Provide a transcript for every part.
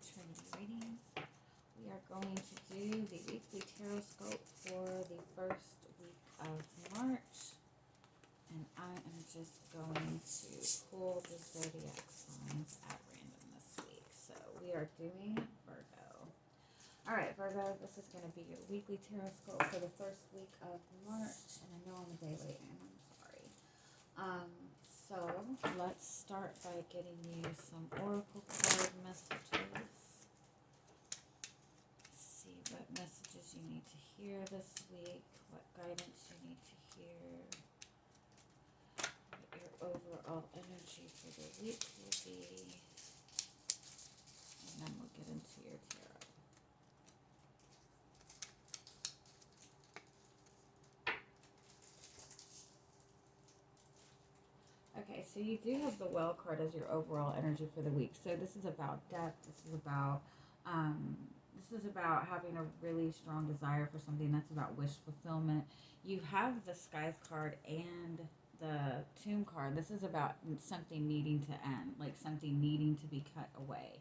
Trinity readings. We are going to do the weekly Tarotscope for the first week of March. And I am just going to pull the zodiac signs at random this week. So we are doing Virgo. Alright, Virgo, this is going to be your weekly Tarotscope for the first week of March. And I know I'm a day late, and I'm sorry. So let's start by getting you some oracle card messages. See what messages you need to hear this week, what guidance you need to hear, what your overall energy for the week will be, and then we'll get into your tarot. Okay, so you do have the Well card as your overall energy for the week. So this is about depth. This is about having a really strong desire for something. That's about wish fulfillment. You have the Skies card and the Tomb card. This is about something needing to end, like something needing to be cut away.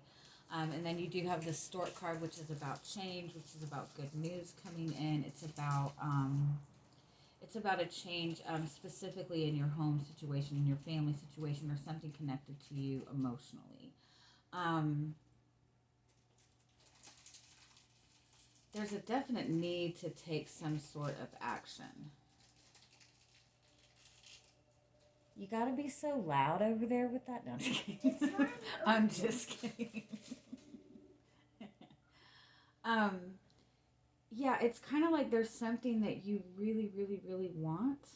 And then you do have the Stork card, which is about change, which is about good news coming in. It's about a change, specifically in your home situation, in your family situation, or something connected to you emotionally. There's a definite need to take some sort of action. You gotta be so loud over there with that. No, I'm just kidding. I'm just kidding. Yeah, it's kind of like there's something that you really, really, really want.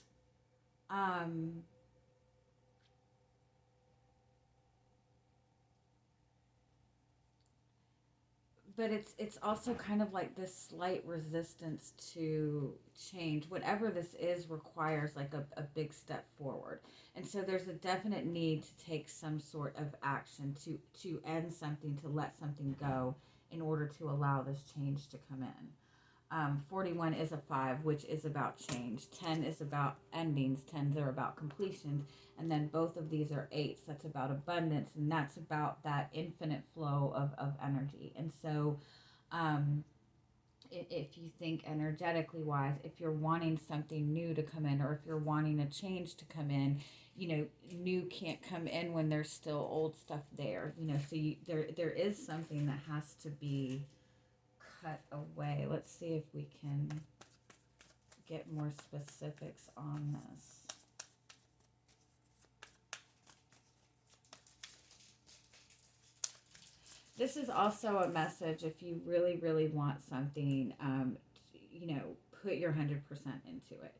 But it's also kind of like this slight resistance to change. Whatever this is requires like a big step forward. And so there's a definite need to take some sort of action to end something, to let something go in order to allow this change to come in. 41 is a 5, which is about change. 10 is about endings. 10s are about completions. And then both of these are 8s. That's about abundance. And that's about that infinite flow of energy. And so if you think energetically wise, if you're wanting something new to come in, or if you're wanting a change to come in, new can't come in when there's still old stuff there. So there is something that has to be cut away. Let's see if we can get more specifics on this. This is also a message if you really, really want something, put your 100% into it.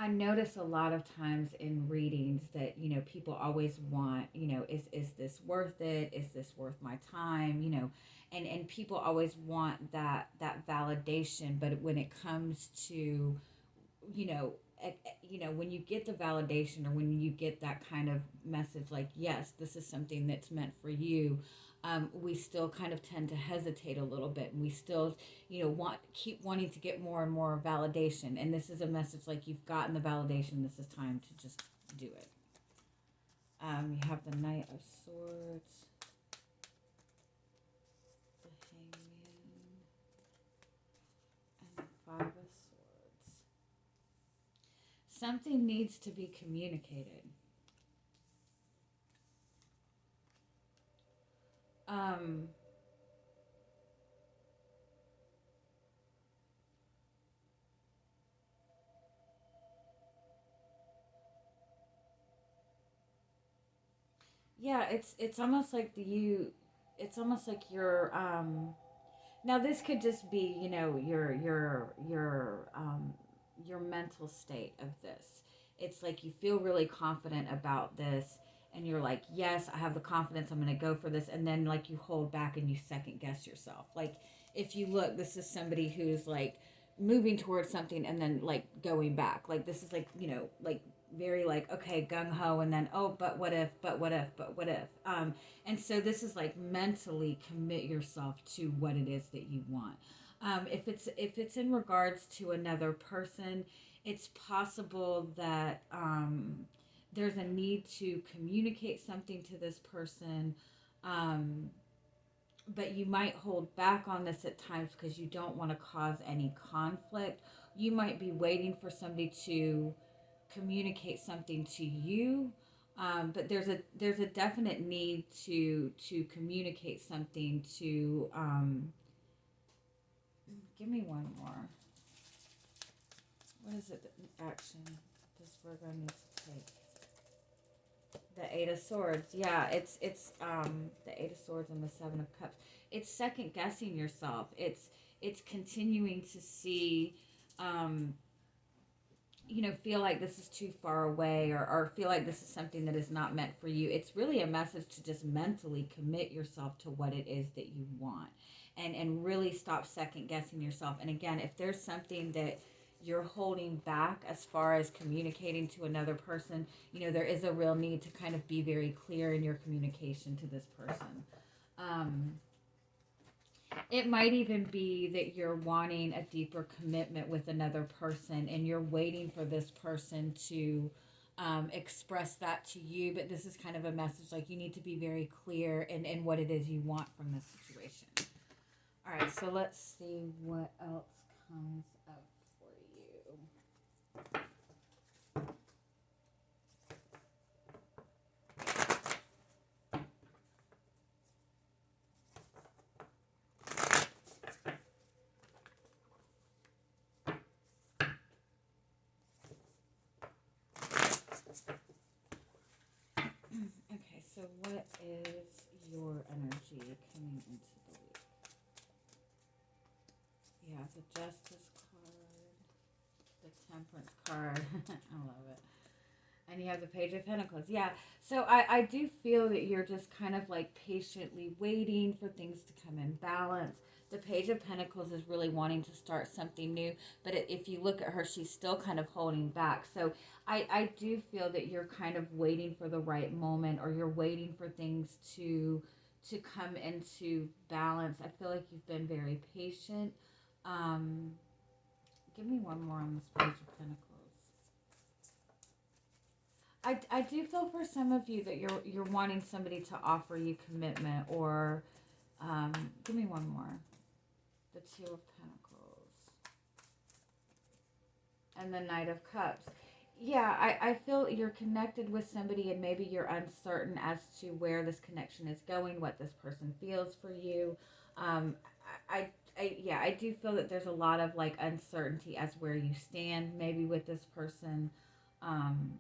I notice a lot of times in readings that, people always want, is this worth it? Is this worth my time? And people always want that validation. But when it comes to, when you get the validation, or when you get that kind of message, like, yes, this is something that's meant for you, we still kind of tend to hesitate a little bit, and we still, keep wanting to get more and more validation. And this is a message like, you've gotten the validation. This is time to just do it. You have the Knight of Swords, the Hangman, and the 5 of Swords. Something needs to be communicated. Yeah, it's almost like it's almost like you're now this could just be, your mental state of this. It's like you feel really confident about this, and you're like, yes, I have the confidence, I'm going to go for this. And then like you hold back and you second guess yourself. Like, if you look, this is somebody who's like moving towards something and then like going back. Like, this is like, like very like, okay, gung-ho, and then, oh, but what if, and so this is like mentally commit yourself to what it is that you want. If it's in regards to another person, it's possible that there's a need to communicate something to this person. Um, but you might hold back on this at times because you don't want to cause any conflict. You might be waiting for somebody to communicate something to you, but there's a definite need to communicate something to. Give me one more. What is it? Action this Virgo needs to take. The Eight of Swords. Yeah, it's the Eight of Swords and the Seven of Cups. It's second guessing yourself. It's continuing to see, um, feel like this is too far away, or feel like this is something that is not meant for you. It's really a message to just mentally commit yourself to what it is that you want, and really stop second guessing yourself. And again, if there's something that you're holding back as far as communicating to another person, there is a real need to kind of be very clear in your communication to this person. Um, it might even be that you're wanting a deeper commitment with another person and you're waiting for this person to express that to you. But this is kind of a message like you need to be very clear in what it is you want from this situation. All right, so let's see what else comes up for you. Okay, so what is your energy coming into the week? Yeah, the Justice card, the Temperance card. I love it. And you have the Page of Pentacles. Yeah, so I do feel that you're just kind of like patiently waiting for things to come in balance. The Page of Pentacles is really wanting to start something new, but if you look at her, she's still kind of holding back. So I do feel that you're kind of waiting for the right moment, or you're waiting for things to come into balance. I feel like you've been very patient. Um, Give me one more on this Page of Pentacles. I do feel for some of you that you're wanting somebody to offer you commitment, or give me one more. The Two of Pentacles and the Knight of Cups. Yeah, I feel you're connected with somebody and maybe you're uncertain as to where this connection is going, what this person feels for you. Um, I do feel that there's a lot of like uncertainty as where you stand maybe with this person. Um,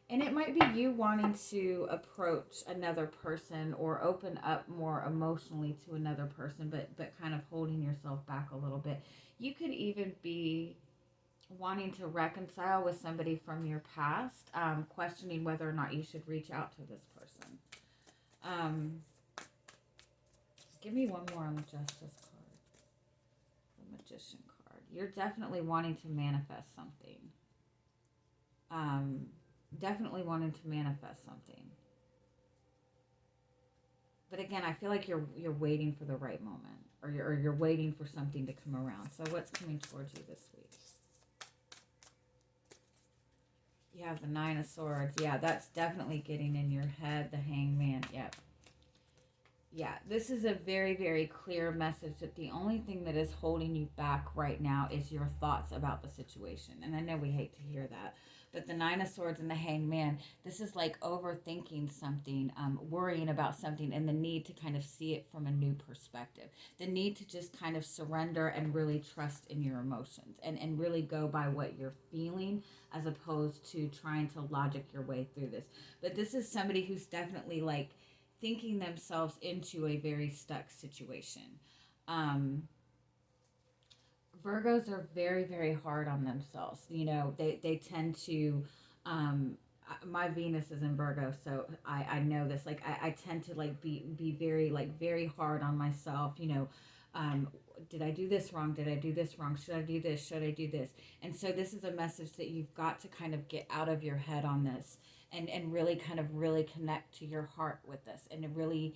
And it might be you wanting to approach another person or open up more emotionally to another person, but kind of holding yourself back a little bit. You could even be wanting to reconcile with somebody from your past, questioning whether or not you should reach out to this person. Um, Give me one more on the Justice card, the Magician card. You're definitely wanting to manifest something. Um, Definitely wanting to manifest something. But again, I feel like you're waiting for the right moment, or you're waiting for something to come around. So what's coming towards you this week? You have the Nine of Swords. Yeah, that's definitely getting in your head. The Hangman. Yep. Yeah, this is a very, very clear message that the only thing that is holding you back right now is your thoughts about the situation. And I know we hate to hear that, but the Nine of Swords and the Hangman, this is like overthinking something, worrying about something, and the need to kind of see it from a new perspective. The need to just kind of surrender and really trust in your emotions, and really go by what you're feeling as opposed to trying to logic your way through this. But this is somebody who's definitely like thinking themselves into a very stuck situation. Um, Virgos are very, very hard on themselves. They tend to, my Venus is in Virgo, so I know this. Like, I tend to like be very, like very hard on myself. Um, did I do this wrong? Did I do this wrong? Should I do this? Should I do this? And so this is a message that you've got to kind of get out of your head on this, and really kind of really connect to your heart with this, and to really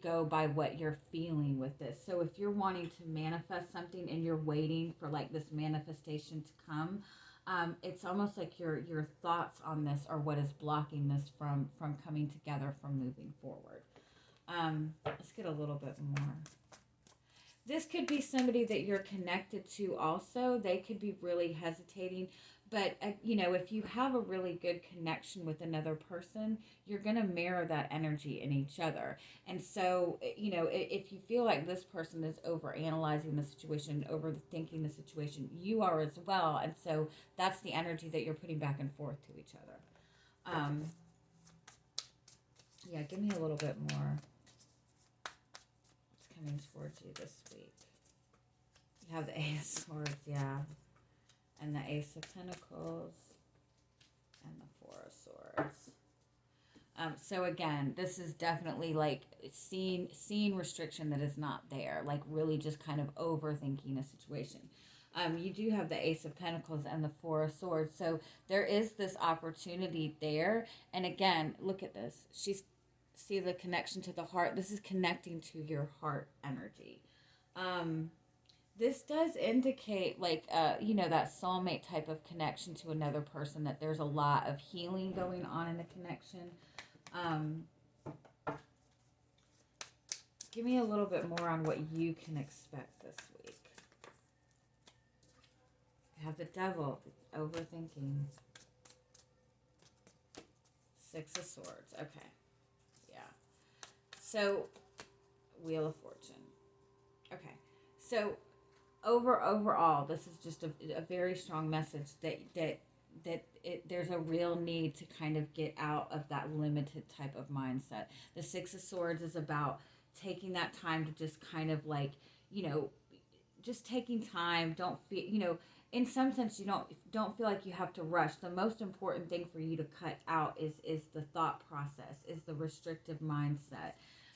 go by what you're feeling with this. So if you're wanting to manifest something and you're waiting for like this manifestation to come, It's almost like your thoughts on this are what is blocking this from coming together, from moving forward. Let's get a little bit more. This could be somebody that you're connected to also. They could be really hesitating. But, if you have a really good connection with another person, you're going to mirror that energy in each other. And so, if you feel like this person is overanalyzing the situation, overthinking the situation, you are as well. And so that's the energy that you're putting back and forth to each other. Yeah, give me a little bit more. What's coming towards you this week? You have the Ace of Swords, yeah. And the Ace of Pentacles. And the Four of Swords. So again, this is definitely like seeing restriction that is not there. Like really just kind of overthinking a situation. You do have the Ace of Pentacles and the Four of Swords. So there is this opportunity there. And again, look at this. See the connection to the heart. This is connecting to your heart energy. This does indicate like, that soulmate type of connection to another person, that there's a lot of healing going on in the connection. Give me a little bit more on what you can expect this week. You have the Devil, overthinking. Six of Swords, okay. Yeah. So, Wheel of Fortune. Okay. So, overall, this is just a very strong message that there's a real need to kind of get out of that limited type of mindset. The Six of Swords is about taking that time to just kind of like, just taking time. Don't feel, in some sense, you don't feel like you have to rush. The most important thing for you to cut out is the thought process, is the restrictive mindset.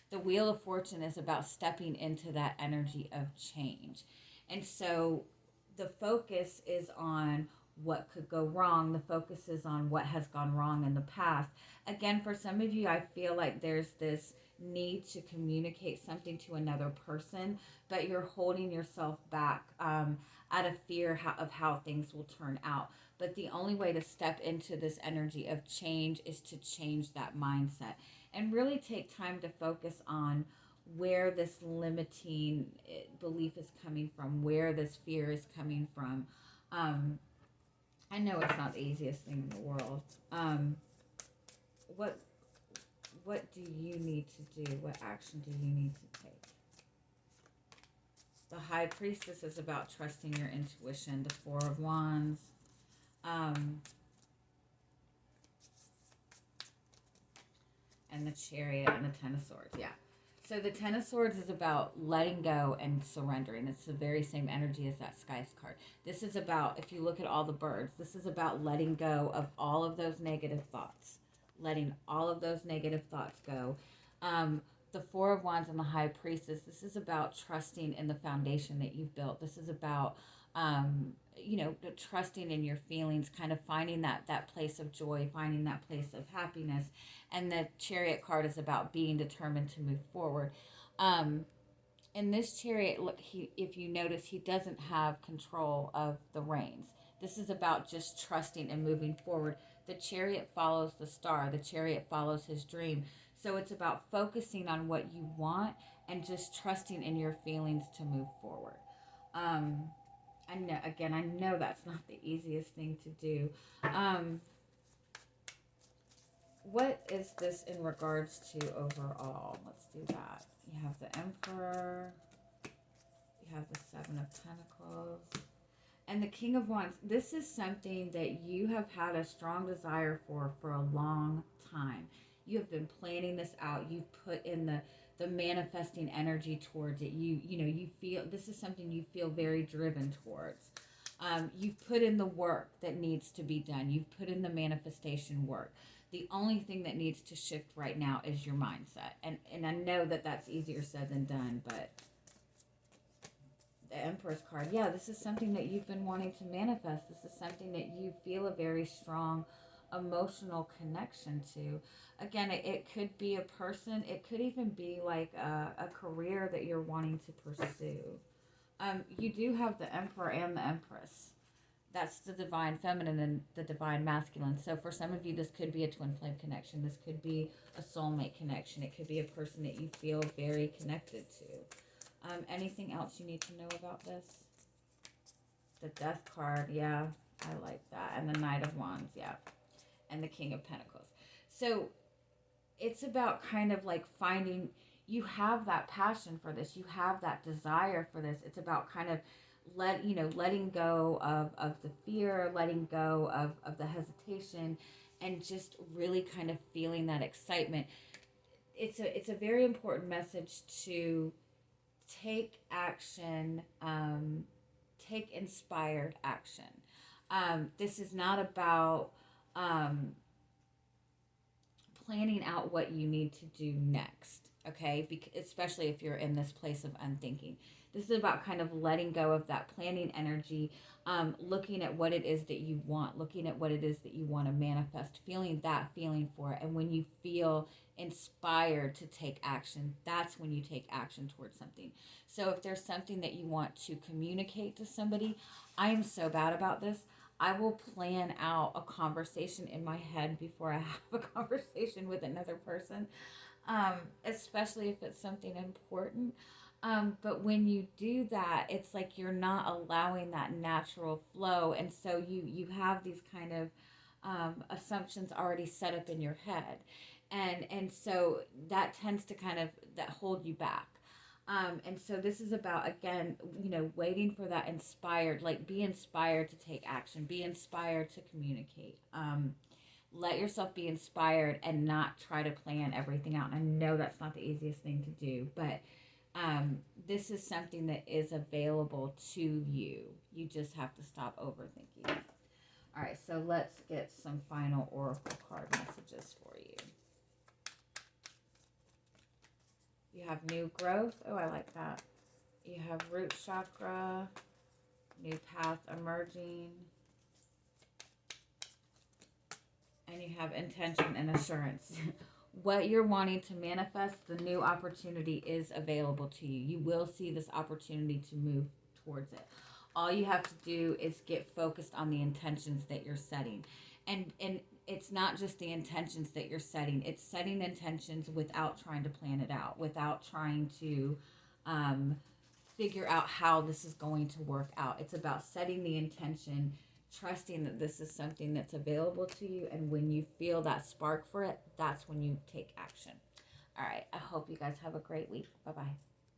The Wheel of Fortune is about stepping into that energy of change. And so the focus is on what could go wrong. The focus is on what has gone wrong in the past. Again, for some of you, I feel like there's this need to communicate something to another person, but you're holding yourself back out of fear of how things will turn out. But the only way to step into this energy of change is to change that mindset and really take time to focus on where this limiting belief is coming from, where this fear is coming from. I know it's not the easiest thing in the world. What do you need to do? What action do you need to take? The High Priestess is about trusting your intuition. The Four of Wands. And the Chariot and the Ten of Swords. Yeah. So the Ten of Swords is about letting go and surrendering. It's the very same energy as that Sky card. This is about, if you look at all the birds, this is about letting go of all of those negative thoughts. Letting all of those negative thoughts go. The Four of Wands and the High Priestess, this is about trusting in the foundation that you've built. This is about, trusting in your feelings, kind of finding that place of joy, finding that place of happiness. And the Chariot card is about being determined to move forward. In this Chariot, look, if you notice, he doesn't have control of the reins. This is about just trusting and moving forward. The Chariot follows the star. The Chariot follows his dream. So it's about focusing on what you want and just trusting in your feelings to move forward. I know that's not the easiest thing to do. What is this in regards to overall? Let's do that. You have the Emperor. You have the Seven of Pentacles. And the King of Wands. This is something that you have had a strong desire for a long time. You have been planning this out. You've put in the manifesting energy towards it. You feel this is something you feel very driven towards. You've put in the work that needs to be done. You've put in the manifestation work. The only thing that needs to shift right now is your mindset. And I know that that's easier said than done, but the Empress card, yeah, this is something that you've been wanting to manifest. This is something that you feel a very strong emotional connection to. Again, it could be a person. It could even be like a career that you're wanting to pursue. You do have the Emperor and the Empress. That's the divine feminine and the divine masculine. So for some of you, this could be a twin flame connection. This could be a soulmate connection. It could be a person that you feel very connected to. Anything else you need to know about this? The Death card, yeah, I like that. And the Knight of Wands, yeah. And the King of Pentacles. So it's about kind of like finding, you have that passion for this. You have that desire for this. It's about kind of letting go of the fear, letting go of the hesitation, and just really kind of feeling that excitement. It's a very important message to take action, take inspired action. This is not about planning out what you need to do next, okay? Especially if you're in this place of unthinking. This is about kind of letting go of that planning energy, looking at what it is that you want, looking at what it is that you want to manifest, feeling that feeling for it. And when you feel inspired to take action, that's when you take action towards something. So if there's something that you want to communicate to somebody, I am so bad about this. I will plan out a conversation in my head before I have a conversation with another person, especially if it's something important. But when you do that, it's like you're not allowing that natural flow. And so you have these kind of assumptions already set up in your head. And so that tends to kind of that hold you back. And so this is about, again, waiting for that inspired, like be inspired to take action, be inspired to communicate. Let yourself be inspired and not try to plan everything out. And I know that's not the easiest thing to do, but this is something that is available to you. You just have to stop overthinking. All right, so let's get some final oracle card messages for you. You have new growth. Oh, I like that. You have root chakra, new path emerging. And you have intention and assurance. What you're wanting to manifest, the new opportunity is available to you. You will see this opportunity to move towards it. All you have to do is get focused on the intentions that you're setting. And it's not just the intentions that you're setting. It's setting intentions without trying to plan it out, without trying to figure out how this is going to work out. It's about setting the intention, trusting that this is something that's available to you. And when you feel that spark for it, that's when you take action. All right. I hope you guys have a great week. Bye-bye.